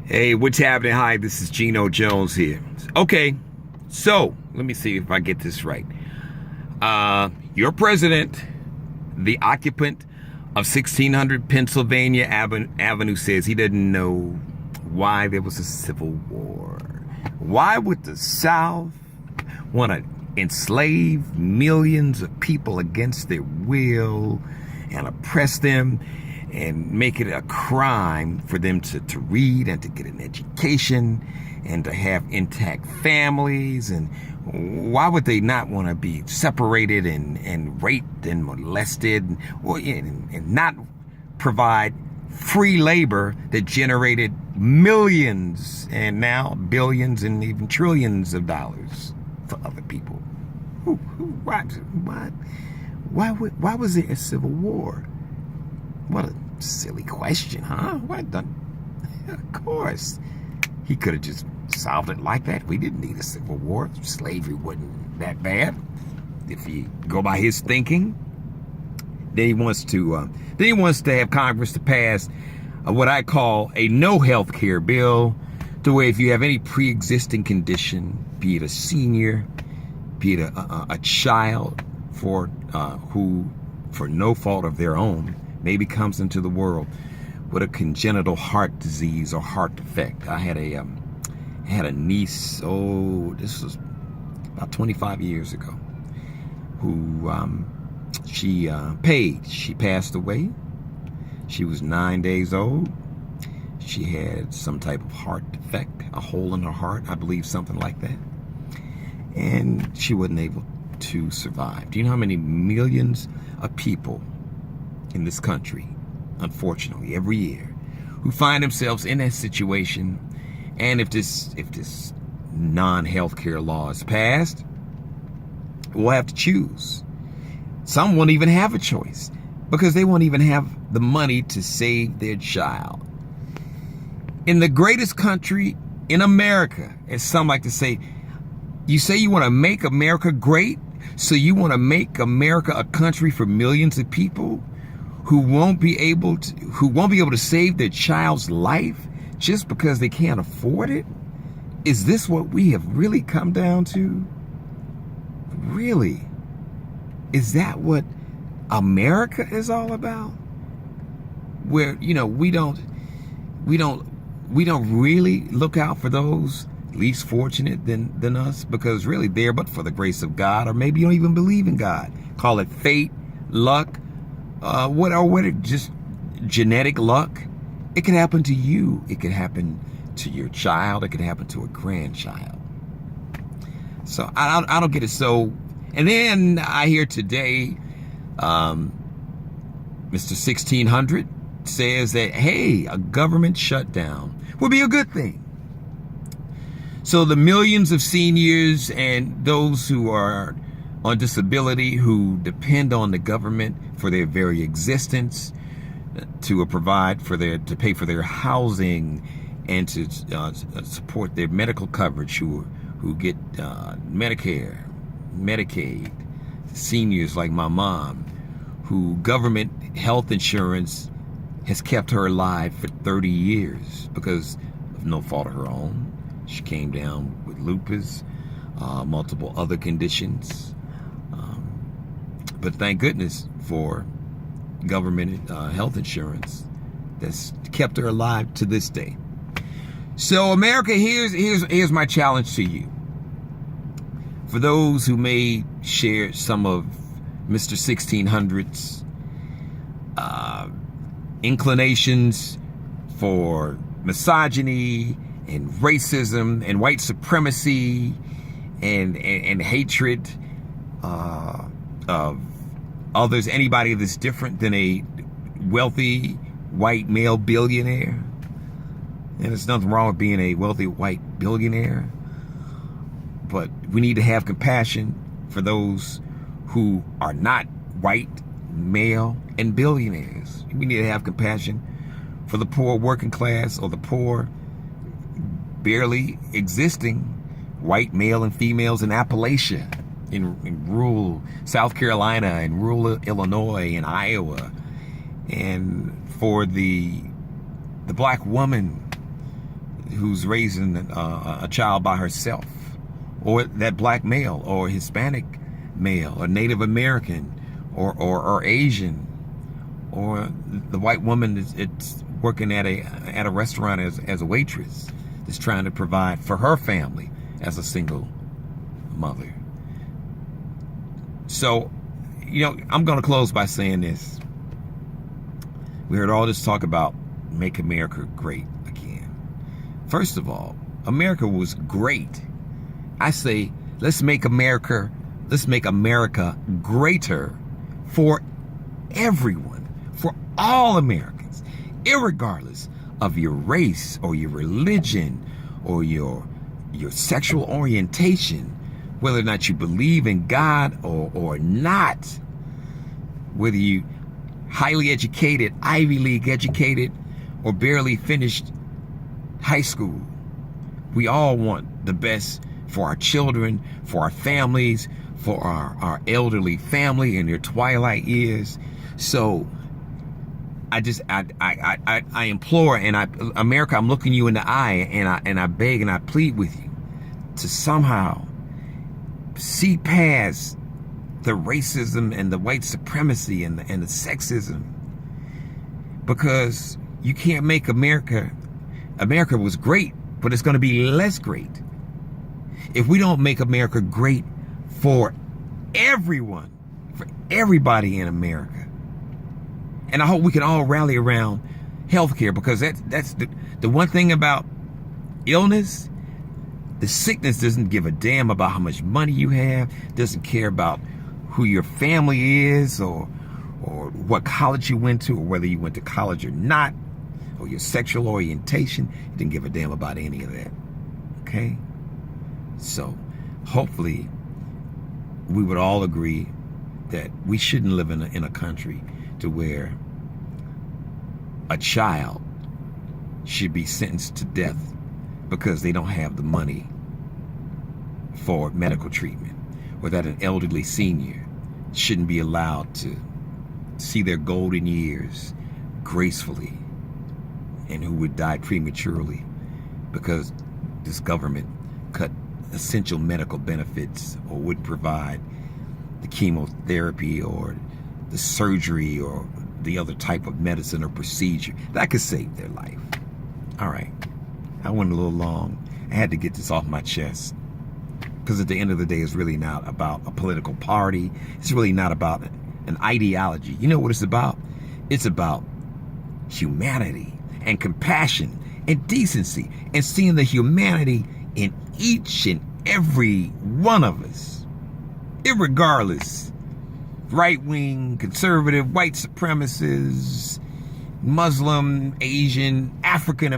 Hey, what's happening? Hi, this is Geno Jones here. Okay, so let me see if I get this right. Your president, the occupant of 1600 Pennsylvania Avenue, says he doesn't know why there was a civil war. Why would the South want to enslave millions of people against their will and oppress them and make it a crime for them to read and to get an education and to have intact families? And why would they not want to be separated and raped and molested and not provide free labor that generated millions and now billions and even trillions of dollars for other people? Why was there a civil war? What a silly question, huh? Of course. He could have just solved it like that. We didn't need a civil war. Slavery wasn't that bad. If you go by his thinking, then he wants to have Congress to pass what I call a no health care bill, to where if you have any pre-existing condition, be it a senior, be it a child who, for no fault of their own, maybe comes into the world with a congenital heart disease or heart defect. I had a niece, this was about 25 years ago, who she passed away. She was 9 days old. She had some type of heart defect, a hole in her heart, I believe, something like that. And she wasn't able to survive. Do you know how many millions of people in this country, unfortunately, every year, who find themselves in that situation? And if this non-healthcare law is passed, we'll have to choose. Some won't even have a choice because they won't even have the money to save their child. In the greatest country in America, as some like to say, you say you want to make America great, so you want to make America a country for millions of people who won't be able to save their child's life just because they can't afford it? Is this what we have really come down to? Really? Is that what America is all about? Where, we don't really look out for those least fortunate than us, because really they're but for the grace of God, or maybe you don't even believe in God. Call it fate, luck, just genetic luck. It can happen to you. It can happen to your child. It can happen to a grandchild. So I don't get it. So, and then I hear today, Mr. 1600 says that, hey, a government shutdown would be a good thing. So the millions of seniors and those who are on disability, who depend on the government for their very existence, to pay for their housing and to support their medical coverage, who get Medicare, Medicaid, seniors like my mom, who government health insurance has kept her alive for 30 years because of no fault of her own. She came down with lupus, multiple other conditions. But thank goodness for government health insurance that's kept her alive to this day. So America, here's my challenge to you. For those who may share some of Mr. 1600's inclinations for misogyny and racism and white supremacy and hatred of others, anybody that's different than a wealthy white male billionaire. And there's nothing wrong with being a wealthy white billionaire, but we need to have compassion for those who are not white male and billionaires. We need to have compassion for the poor working class, or the poor barely existing white male and females in Appalachia, in rural South Carolina, and rural Illinois, and Iowa, and for the black woman who's raising a child by herself, or that black male or Hispanic male or Native American or Asian, or the white woman that's working at a restaurant as a waitress, that's trying to provide for her family as a single mother. So, I'm going to close by saying this. We heard all this talk about make America great again. First of all, America was great. I say, let's make America greater for everyone, for all Americans, irregardless of your race or your religion or your sexual orientation, whether or not you believe in God or not, whether you highly educated, Ivy League educated, or barely finished high school. We all want the best for our children, for our families, for our elderly family in their twilight years. So I implore, and America, I'm looking you in the eye, and I beg and I plead with you to somehow see past the racism and the white supremacy and the sexism, because you can't make America was great, but it's going to be less great if we don't make America great for everyone, for everybody in America. And I hope we can all rally around healthcare, because that's the one thing about illness. The sickness doesn't give a damn about how much money you have, doesn't care about who your family is or what college you went to, or whether you went to college or not, or your sexual orientation. It didn't give a damn about any of that. Okay? So hopefully we would all agree that we shouldn't live in a country to where a child should be sentenced to death because they don't have the money for medical treatment, or that an elderly senior shouldn't be allowed to see their golden years gracefully, and who would die prematurely because this government cut essential medical benefits, or wouldn't provide the chemotherapy or the surgery or the other type of medicine or procedure that could save their life. All right, I went a little long. I had to get this off my chest, because at the end of the day, it's really not about a political party. It's really not about an ideology. You know what it's about? It's about humanity and compassion and decency, and seeing the humanity in each and every one of us, irregardless, right-wing, conservative, white supremacists, Muslim, Asian, African